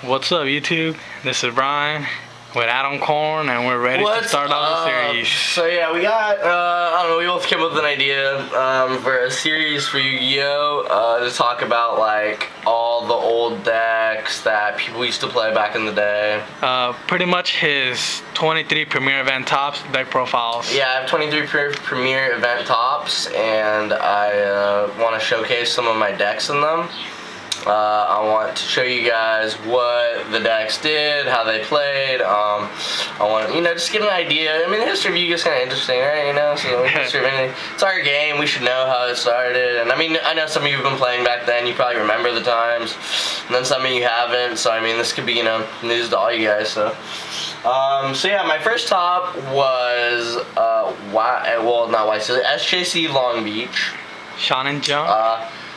What's up, YouTube? This is Brian with Adam Corn, and we're ready to start off the series. So yeah, we got, I don't know, we both came up with an idea for a series for Yu-Gi-Oh! To talk about like all the old decks that people used to play back in the day. Pretty much his 23 Premier Event Tops deck profiles. Yeah, I have 23 Premier Event Tops, and I want to showcase some of my decks in them. I want to show you guys what the decks did, how they played. I want to, just get an idea. I mean, the history of Yu-Gi-Oh! Is kind of interesting, right? So the history of anything. It's our game. We should know how it started. And I mean, I know some of you have been playing back then. You probably remember the times. And then some of you haven't. So I mean, this could be, news to all you guys. So yeah, my first top was SJC Long Beach. Shonen Jump.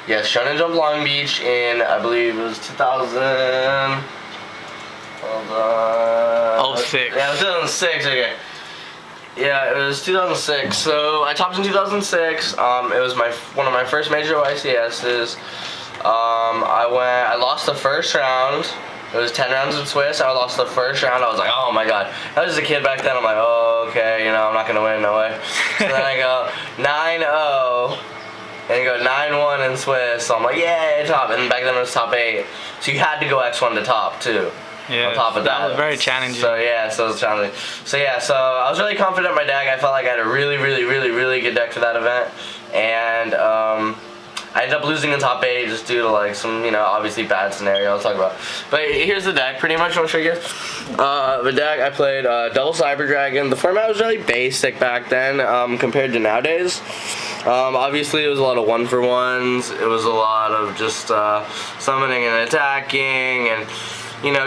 Yes, Shonen Jump Long Beach in, I believe it was 2000. Hold on. 06. Yeah, it was 2006. Okay. Yeah, it was 2006. So I topped in 2006. It was one of my first major YCSs. I lost the first round. It was 10 rounds in Swiss. I lost the first round. I was like, oh my god. I was just a kid back then. I'm like, oh, okay, I'm not gonna win, no way. So then I go 9-0. And you go 9-1 in Swiss, so I'm like, yay, top. And back then it was top 8. So you had to go X1 to top, too. Yeah, on top of that. That was very challenging. So yeah, so it was challenging. So yeah, so I was really confident in my deck. I felt like I had a really, really, really, really good deck for that event. And I ended up losing in top 8 just due to like some, obviously bad scenario I'll talk about. But here's the deck, pretty much. I'll show you guys. The deck, I played double Cyber Dragon. The format was really basic back then compared to nowadays. Obviously, it was a lot of 1-for-1s. It was a lot of just summoning and attacking, and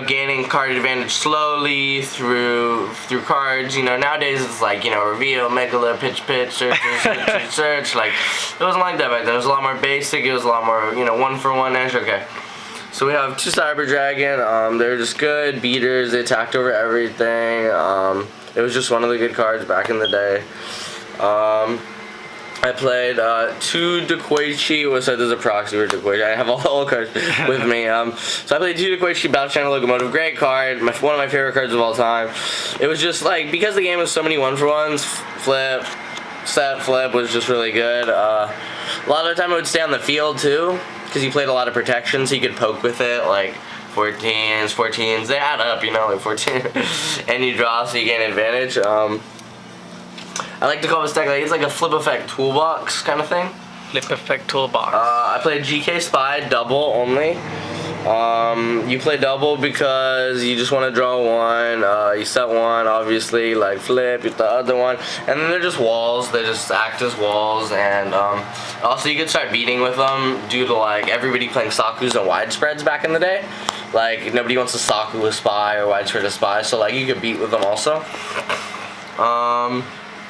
gaining card advantage slowly through cards. Nowadays it's like reveal, megala, pitch, search. Like it wasn't like that back then. It was a lot more basic. It was a lot more 1-for-1ish. Okay. So we have 2 Cyber Dragon. They were just good beaters. They attacked over everything. It was just one of the good cards back in the day. I played 2 Dekoichi, so there's a proxy for Dekoichi. I have all the old cards with me. So I played 2 Dekoichi Battle Channel Locomotive. Great card, one of my favorite cards of all time. It was just like, because the game was so many 1-for-1s, flip was just really good. A lot of the time it would stay on the field too, because you played a lot of protection, so you could poke with it, like 14s, they add up, like 14, and you draw, so you gain advantage. I like to call this deck, it's like a flip effect toolbox kind of thing. Flip effect toolbox. I played GK Spy double only. You play double because you just want to draw 1. You set 1, obviously, like flip, you the other one, and then they're just walls. They just act as walls, and also you could start beating with them due to like everybody playing Sakus and widespreads back in the day. Like nobody wants to Saku with Spy or widespread with Spy, so like you could beat with them also.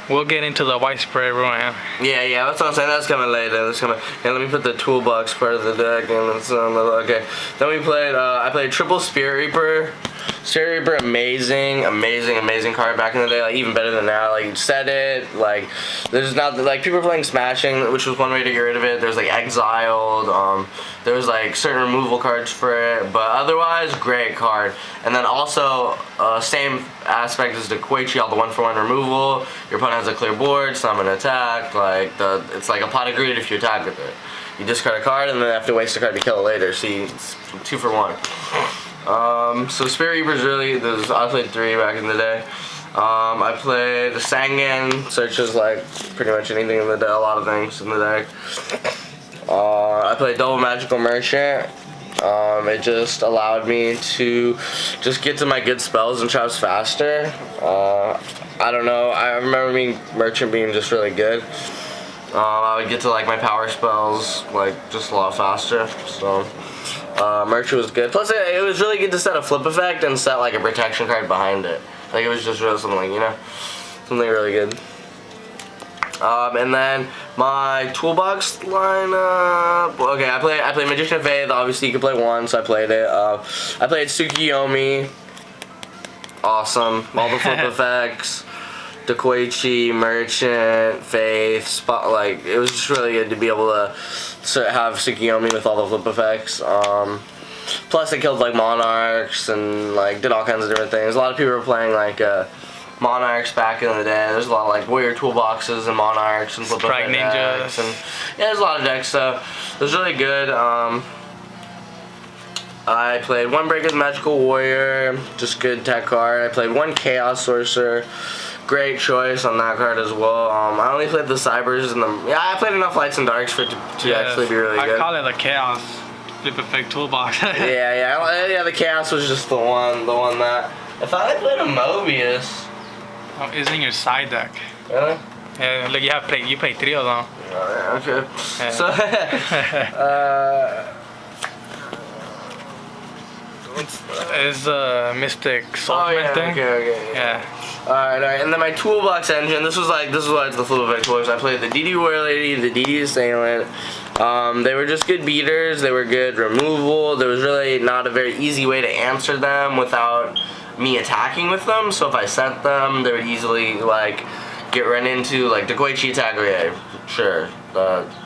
We'll get into the widespread run. Yeah, that's what I'm saying. That's coming later. That's coming. Okay, let me put the toolbox part of the deck in. Okay. Then we played. I played triple Spirit Reaper. Spirit Reaper, amazing card back in the day. Like even better than now. Like you set it. Like there's not like people are playing Smashing, which was one way to get rid of it. There's like Exiled. There was like certain removal cards for it, but otherwise great card. And then also same aspect as the Koichi, all the 1-for-1 removal. Your opponent has a clear board, summon, attack. Like it's like a pot of greed if you attack with it. You discard a card and then have to waste a card to kill it later. See, it's 2-for-1. So Spirit Reaper's really, I played 3 back in the day. I played the Sangan, searches like pretty much anything in the deck, a lot of things in the deck. I played double Magical Merchant. It just allowed me to just get to my good spells and traps faster. I don't know, I remember Merchant being just really good. I would get to like my power spells like just a lot faster. So Merchant was good. Plus it was really good to set a flip effect and set like a protection card behind it. Like it was just really something, something really good. And then my toolbox lineup. Okay, I played Magician of Faith. Obviously, you could play 1, so I played it. I played Tsukiyomi. Awesome. All the flip effects. Dekoichi, Merchant, Faith, Spot. Like it was just really good to be able to have Tsukiyomi with all the flip effects. Plus I killed like Monarchs and like did all kinds of different things. A lot of people were playing like Monarchs back in the day. There's a lot of like warrior toolboxes and Monarchs and Strike Ninjas. And yeah, there's a lot of decks, so it was really good. I played one Breaker's Magical Warrior, just good tech card. I played one Chaos Sorcerer, great choice on that card as well. I only played the Cybers and I played enough Lights and Darks for it to actually be really good. I call it the Chaos Flip Effect Toolbox. yeah, the Chaos was just the one that. If I played a Mobius. Oh, it's in your side deck. Really? Yeah, look, you play 3 of them. Oh, yeah, okay. Yeah. So, it's Mystic Swordsman thing. Okay. Yeah. Alright, and then my toolbox engine, this was why it's the Flip Effect Toolbox. I played the DD Warrior Lady, the DD Assailant. They were just good beaters, they were good removal. There was really not a very easy way to answer them without me attacking with them. So if I sent them, they would easily like get run into, like Dekoichi attack, okay, sure.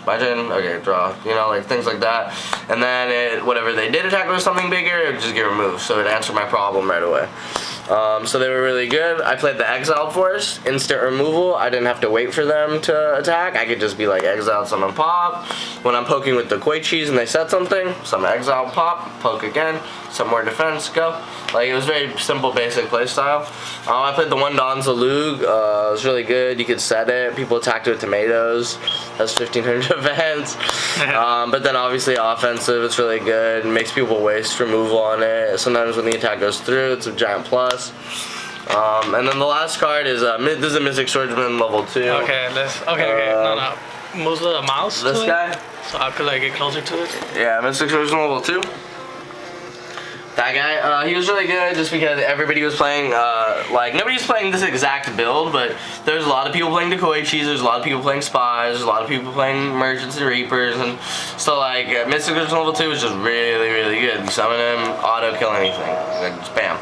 My turn, okay, draw. You know, like things like that. And then whatever they did attack with something bigger, it would just get removed. So it answered my problem right away. So they were really good. I played the Exiled Force, instant removal. I didn't have to wait for them to attack. I could just be like exiled, summon, pop. When I'm poking with the Koichis and they said something, summon, exile, pop, poke again, some more defense, go. Like it was very simple, basic playstyle. I played the one Donza Lug. It was really good. You could set it. People attacked it with tomatoes. That's 1500 defense. But then obviously offensive, it's really good. It makes people waste removal on it. Sometimes when the attack goes through, it's a giant plus. And then the last card is this is a Mystic Swordsman level 2. Okay, no. Move the mouse. This guy. So I could like get closer to it. Yeah, Mystic Swordsman level 2. That guy, he was really good just because everybody was playing, like, nobody was playing this exact build, but there's a lot of people playing Dekoichis, there's a lot of people playing Spies, there's a lot of people playing Merchants and Reapers, and so, like, Mystic Swordsman level 2 was just really, really good. You summon him, auto-kill anything, like, just bam.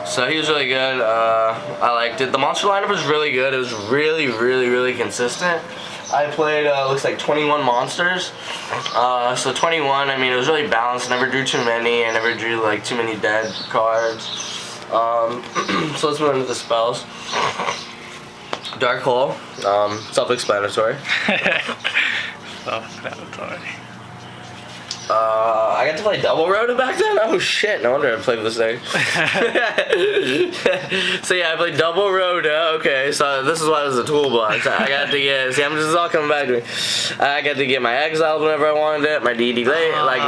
So he was really good. I liked it. The monster lineup was really good. It was really, really, really consistent. I played, looks like 21 monsters. So 21, I mean, it was really balanced. I never drew too many. I never drew, like, too many dead cards. So let's move into the spells. Dark Hole, self-explanatory. Self-explanatory. I got to play double Rhoda back then? Oh shit, no wonder I played this thing. So yeah, I played double Rhoda. Okay, so this is why it was a toolbox. I got to get, see, this is all coming back to me. I got to get my Exiled whenever I wanted it, my DD late, like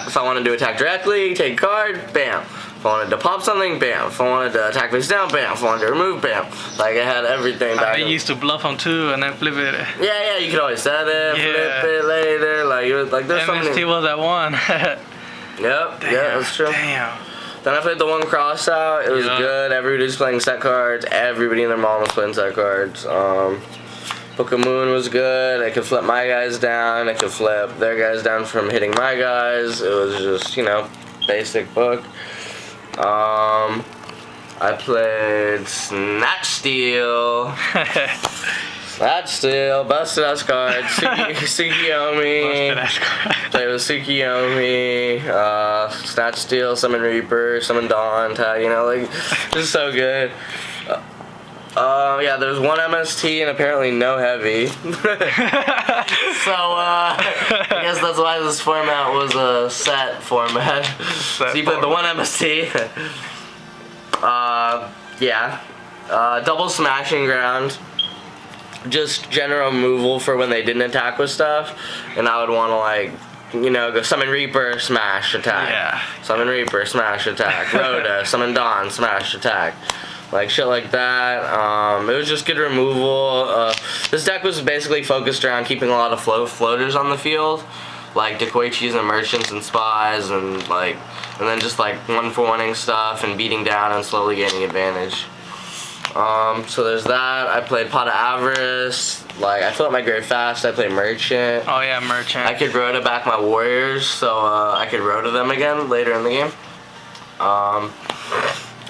if I wanted to attack directly, take a card, bam. If I wanted to pop something, bam. If I wanted to attack face down, bam. If I wanted to remove, bam. Like I had everything back. I used to bluff them too and then flip it. Yeah, you could always set it, flip it later. Like it was like there's something. MST was at 1. Yep, yeah, that's true. Damn. Then I played the one cross out. It was good. Everybody was playing set cards. Everybody and their mom was playing set cards. Book of Moon was good. I could flip my guys down. I could flip their guys down from hitting my guys. It was just, you know, basic book. I played Snatch Steal. Snatch Steal, Busted Ass Card, Tsukiyomi. Played with Tsukiyomi, Snatch Steal, Summon Reaper, Summon Dawn, tag, you know, like, this is so good. Yeah, there's one MST and apparently no heavy. So, I guess that's why this format was a set format. So you played the one MST. Yeah. Double Smashing Ground. Just general removal for when they didn't attack with stuff. And I would want to, like, you know, go Summon Reaper, smash, attack. Yeah. Summon Reaper, smash, attack. Rhoda, Summon Dawn, smash, attack. Like shit like that. It was just good removal. This deck was basically focused around keeping a lot of floaters on the field, like Dekoichis and Merchants and Spies, and then just like 1-for-1ing stuff and beating down and slowly gaining advantage. So there's that. I played Pot of Avarice. Like I filled up my grave fast. I played Merchant. Oh yeah, Merchant. I could Rhoda back my Warriors, so I could Rhoda them again later in the game.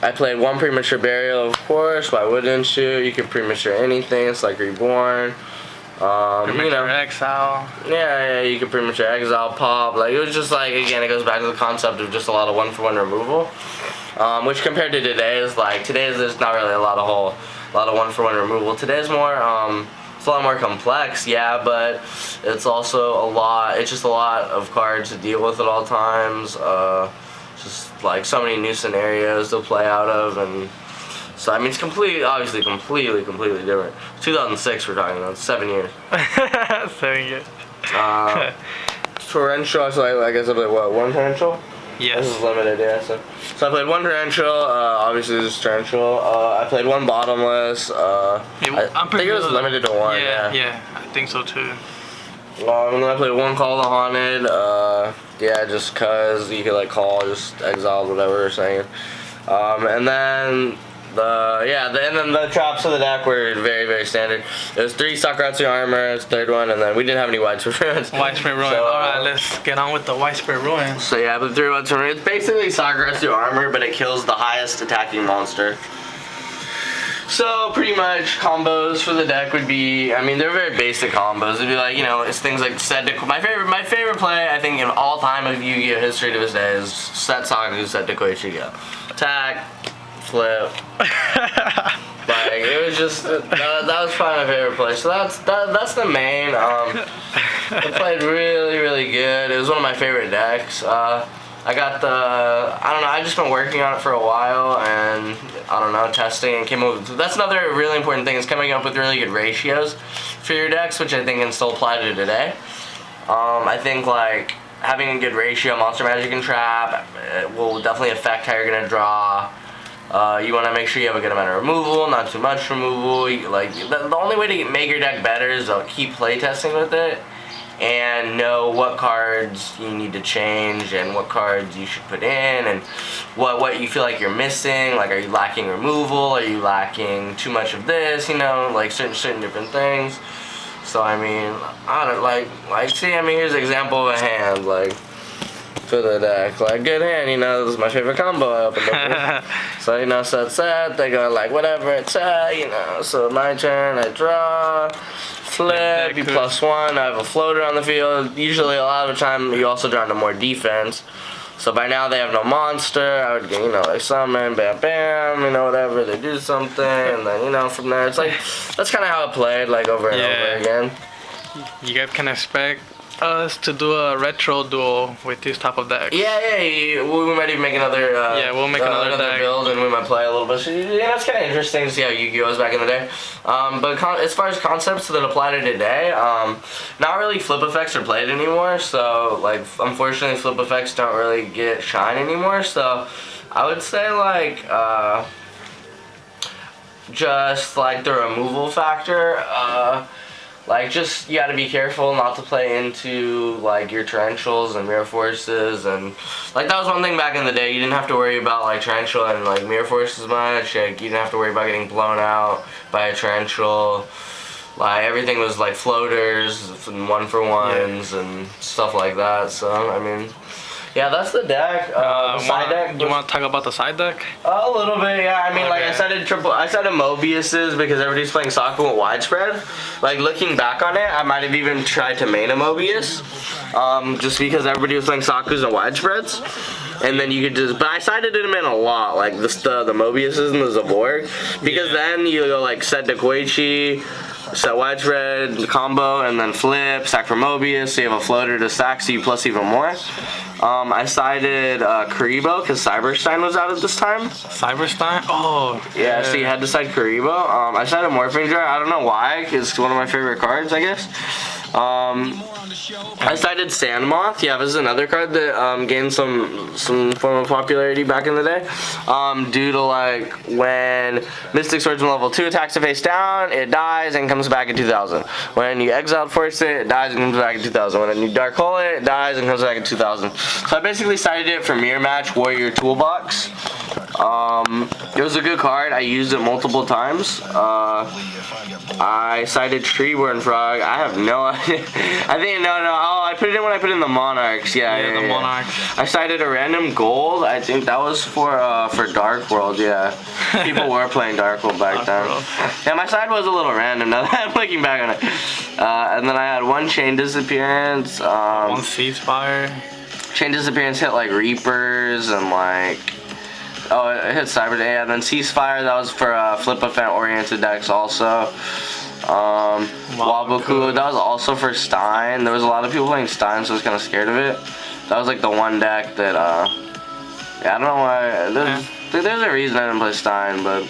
I played one Premature Burial, of course. Why wouldn't you? You can premature anything. It's like Reborn. Pretty much exile. Yeah, you could pretty much exile, pop. Like, it was just like, again, it goes back to the concept of just a lot of 1-for-1 removal. Which compared to today is like, there's not really a lot of 1-for-1 removal. Today's more, it's a lot more complex, yeah, but it's also it's just a lot of cards to deal with at all times. Just like so many new scenarios to play out of, and so I mean it's obviously completely different. 2006 we're talking about, 7 years. 7 years. Torrential, so I guess I played what, 1 torrential? Yes. This is limited, yeah. So I played 1 torrential. Obviously this is torrential. I played 1 bottomless. I think it was limited to 1. Yeah, I think so too. And then I played 1 Call the Haunted. Yeah, just cause you could like call, just exile, whatever you're saying. And then the traps of the deck were very standard. It was 3 Sakuratsu armor, it's the 3rd one, and then we didn't have any widespread ruins. Widespread ruins. So, alright, let's get on with the widespread ruins. So yeah, the 3 widespread ruins. It's basically Sakuratsu armor, but it kills the highest attacking monster. So pretty much combos for the deck would be, I mean, they're very basic combos. It'd be like, you know, it's things like set my favorite play I think in all time of Yu-Gi-Oh history to this day is set Saku, set Koichi go. Attack, flip. Like it was just that was probably my favorite play. So that's the main. It played really good. It was one of my favorite decks. I got I don't know, I've just been working on it for a while and, I don't know, testing and came up with, that's another really important thing is coming up with really good ratios for your decks, which I think can still apply to today. I think like having a good ratio, Monster Magic and Trap, will definitely affect how you're going to draw. You want to make sure you have a good amount of removal, not too much removal. The only way to make your deck better is to keep playtesting with it and know what cards you need to change and what cards you should put in and what you feel like you're missing. Like, are you lacking removal? Are you lacking too much of this? You know, like certain different things. So I mean, I don't see. I mean, here's an example of a hand like for the deck. Like, good hand. You know, this is my favorite combo I opened up with. So you know, set. They go like whatever it's at. You know, so my turn. I draw. Flip, you +1, I have a floater on the field. Usually a lot of the time you also draw into more defense. So by now they have no monster. I would get, you know, like summon, bam, you know, whatever, they do something, and then, you know, from there it's like, that's kind of how it played, like over and over again. You guys can expect us to do a retro duel with this type of deck. Yeah, we might even make another. We'll make another deck build, and we might play a little bit. So, yeah, it's kind of interesting to see how Yu-Gi-Oh was back in the day. But as far as concepts that apply to today, not really flip effects are played anymore. So, like, unfortunately, flip effects don't really get shine anymore. So, I would say like just like the removal factor. Like, just, you gotta be careful not to play into, like, your torrentials and mirror forces, and, like, that was one thing back in the day. You didn't have to worry about, like, torrential and, like, mirror forces much. Like, you didn't have to worry about getting blown out by a torrential. Like, everything was, like, floaters and 1-for-1s and stuff like that. So, I mean, yeah, that's the deck. Side deck. You want to talk about the side deck? A little bit, yeah. I mean, like I said in Mobiuses because everybody's playing Saku with widespread. Like, looking back on it, I might have even tried to main a Mobius, just because everybody was playing Sakus and widespreads. And then you could just, but I sided them in a lot, like the Mobiuses and the Zaborg, because then you go like set to Koichi, set widespread combo, and then flip, stack for Mobius, so you have a floater to stack, so you plus even more. I sided Karibo because Cyberstein was out at this time. Cyberstein? Oh. Yeah, so you had to side Karibo. I sided Morphing Jar. I don't know why, because it's one of my favorite cards, I guess. I sided Sandmoth. Yeah, this is another card that gained some form of popularity back in the day. Due to like when Mystic Swordsman level 2 attacks to face down, it dies and comes back in 2000. When you exiled force it dies and comes back in 2000. When you dark hole it dies and comes back in 2000. So I basically sided it for Mirror Match Warrior Toolbox. It was a good card. I used it multiple times. I sided Treeborn Frog. I have no idea. I think no. Oh, I put it in when I put in the Monarchs. Yeah, the Monarchs. I sided a random gold. I think that was for Dark World. Yeah, people were playing Dark World back then. Yeah, my side was a little random. Now that I'm looking back on it. And then I had one Chain Disappearance. One Ceasefire. Chain Disappearance hit like Reapers and like. Oh, it hit Cyber Day, and then Ceasefire, that was for flip event oriented decks also. Waboku, that was also for Stein. There was a lot of people playing Stein, so I was kind of scared of it. That was like the one deck that, yeah, I don't know why. There's a reason I didn't play Stein, but.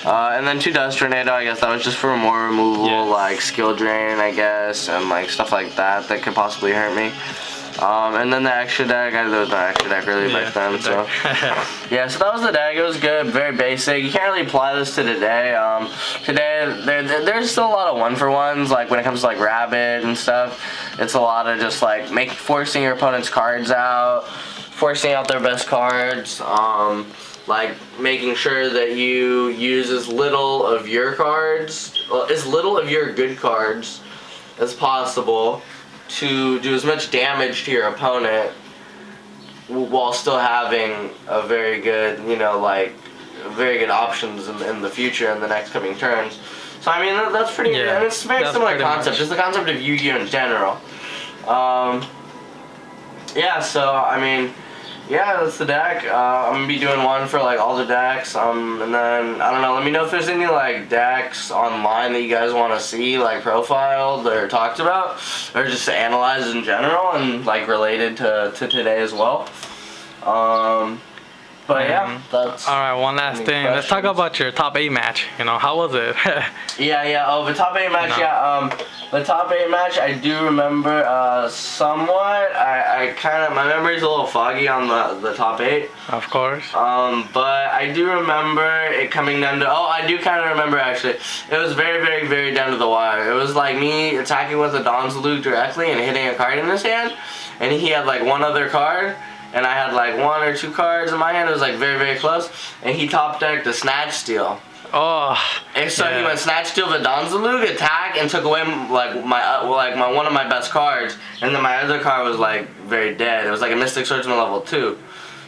And then 2 Dust Tornado, I guess that was just for more removal, like skill drain, I guess, and like stuff like that that could possibly hurt me. And then the extra deck, there was no extra deck really back then, so. Yeah, so that was the deck. It was good, very basic. You can't really apply this to today. Today, there's still a lot of 1-for-1s, like when it comes to like Rabbit and stuff. It's a lot of just like forcing your opponent's cards out, forcing out their best cards, like making sure that you use as little of your cards, as little of your good cards as possible, to do as much damage to your opponent while still having a very good, very good options in the future in the next coming turns. So I mean that's pretty. Yeah, it's a very similar concept. Just the concept of Yu-Gi-Oh in general. Yeah. So I mean. Yeah, that's the deck. I'm gonna be doing one for like all the decks, and then I don't know. Let me know if there's any like decks online that you guys want to see like profiled or talked about, or just analyzed in general and like related to today as well. But yeah, that's. All right, one last thing. Questions? Let's talk about your top 8 match. How was it? Yeah. Oh, the top 8 match. No. Yeah. The top 8 match, I do remember somewhat. I kind of, my memory's a little foggy on the top 8. Of course. But I do remember it coming down to. Oh, I do kind of remember actually. It was very, very, very down to the wire. It was like me attacking with a Don's Luke directly and hitting a card in his hand, and he had like one other card. And I had like 1 or 2 cards in my hand. It was like very, very close. And he top decked a Snatch Steal. Oh. And so he went Snatch Steal the Donzalug, attack, and took away like my one of my best cards. And then my other card was like very dead. It was like a Mystic Swordsman level 2.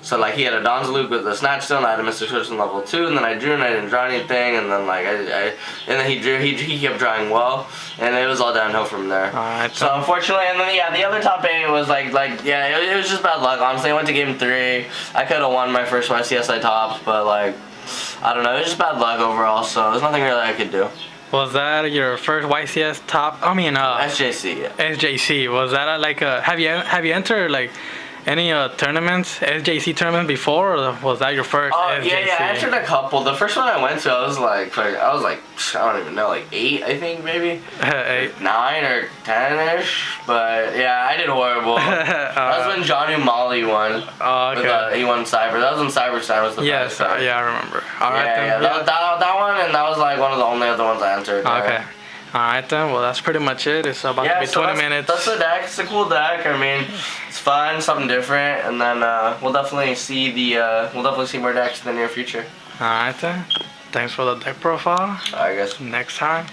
So like he had a Donzalug with a Snatch Steal, and I had a Mystic Swordsman level 2. And then I drew, and I didn't draw anything. And then like and then he drew. He kept drawing well, and it was all downhill from there. So unfortunately, and then yeah, the other top 8 was like yeah, it was just bad luck. Honestly, I went to game 3. I could have won my first YCS I topped, but like I don't know, it was just bad luck overall. So there's nothing really I could do. Was that your first YCS top? I mean, SJC. Yeah. SJC. Was that like a? Have you entered like any tournaments, SJC tournament before, or was that your first SJC? Yeah, I entered a couple. The first one I went to, I was like, I don't even know, like 8, I think maybe. 8. 9 or 10-ish. But yeah, I did horrible. That was when John Molly won. Oh, okay. He won Cyber. That was when Cyberstein was the first time. Yeah, I remember. That one, and that was like one of the only other ones I entered. Okay. Alright then, well that's pretty much it. It's about to be 20 minutes. That's the deck. It's a cool deck. I mean, it's fun, something different, and then we'll definitely see more decks in the near future. Alright then. Thanks for the deck profile. I guess. Next time.